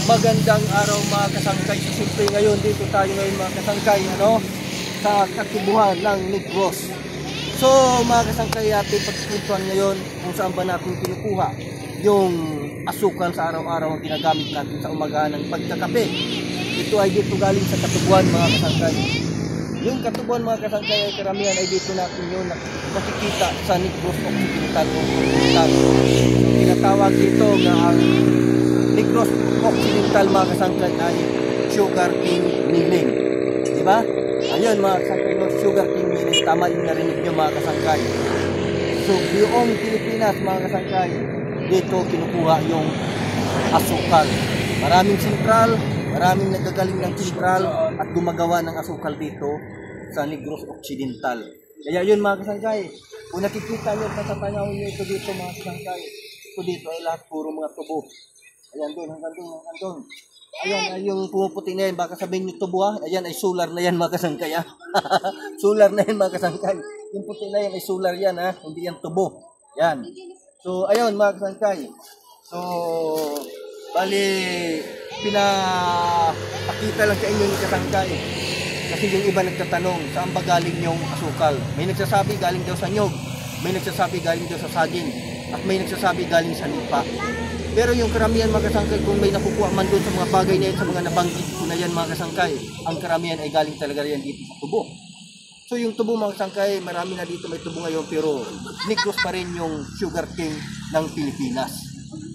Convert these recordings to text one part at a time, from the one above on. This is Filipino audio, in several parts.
Magandang araw mga kasangkay. Siyempre ngayon dito tayo ngayon mga kasangkay sa katubuhan ng Negros. So mga kasangkay, ating pagkukuntuan ngayon kung saan ba natin kinukuha yung asukal sa araw-araw ang ginagamit natin sa umaga ng pagkakape. Ito ay dito galing sa katubuhan mga kasangkay. Yung katubuhan mga kasangkay ay karamihan ay dito natin yun makikita sa Negros Occidental o Occidental. So tinatawag dito nga ang Negros Occidental mga kasangkay ay sugar cane milling. Diba? Ayun mga kasangkay, no? Sugar cane milling. Tama yung narinig nyo mga kasangkay. So buong Pilipinas mga kasangkay, dito kinukuha yung asukal. Maraming sentral, maraming nagagaling ng sentral at gumagawa ng asukal dito sa Negros Occidental. Kaya yun mga kasangkay, kung nakikita nyo sa panahon nyo ito dito mga kasangkay, ito dito ay lahat puro mga tubo. Ayan doon, hanggang doon. Ayan ay yung pumuputi na yan, baka sabihin nyo tubo ha. Ayan ay solar na yan mga kasangkay ha. Solar na yan mga kasangkay. Yung puti na yan ay solar yan ha, hindi yan tubo. Yan. So ayun mga kasangkay. So bali pinapakita lang sa inyo ni kasangkay. Kasi yung iba nagtatanong, saan ba galing yung asukal? May nagsasabi galing daw sa nyog, may nagsasabi galing daw sa saging, at may nagsasabi galing sa lupa. Pero yung karamihan mga kasangkay, kung may nakukuha man doon sa mga bagay na yan, sa mga nabanggit ko na yan mga kasangkay, ang karamihan ay galing talaga yan dito sa tubo. So yung tubo mga kasangkay, marami na dito may tubo ngayon, pero Negros pa rin yung sugar king ng Pilipinas.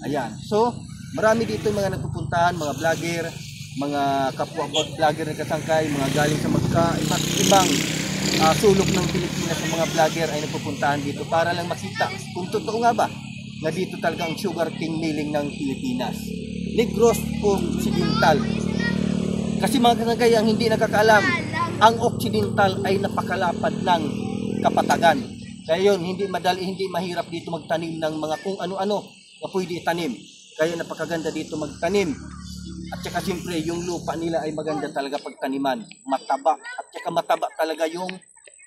Ayan. So marami dito mga nagpupuntahan, mga vlogger, mga kapwa vlogger ng kasangkay, mga galing sa iba't ibang sulok ng Pilipinas ng mga vlogger ay nagpupuntahan dito para lang makita kung totoo nga ba na dito talaga ang sugar king milling ng Pilipinas. Negros Occidental. Kasi mga kasangkay, ang hindi nakakaalam, ang Occidental ay napakalapad ng kapatagan. Kaya yun, hindi mahirap dito magtanim ng mga kung ano-ano na pwede itanim. Kaya napakaganda dito magtanim. At saka siyempre yung lupa nila ay maganda talaga pagtaniman. Mataba. At saka mataba talaga yung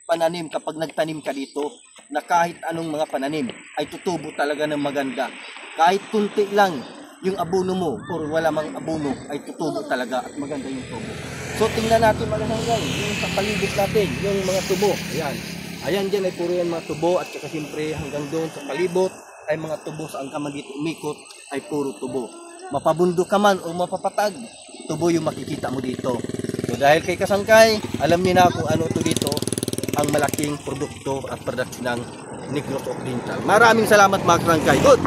pananim kapag nagtanim ka dito, na kahit anong mga pananim ay tutubo talaga ng maganda. Kahit kunti lang yung abono mo or wala mang abono ay tutubo talaga at maganda yung tubo. So tingnan natin mga kasangkay, yung sa paligid natin, yung mga tubo. Ayan. Ayan dyan ay puro yan mga tubo at saka siyempre hanggang doon sa palibot ay mga tubo, saan ka man dito umikot ay puro tubo. Mapabundo ka man o mapapatag, tubo yung makikita mo dito. So dahil kay kasangkay, alam niyo na kung ano ito dito, ang malaking produkto at production ng Negros Occidental. Maraming salamat mga kasangkay. Good!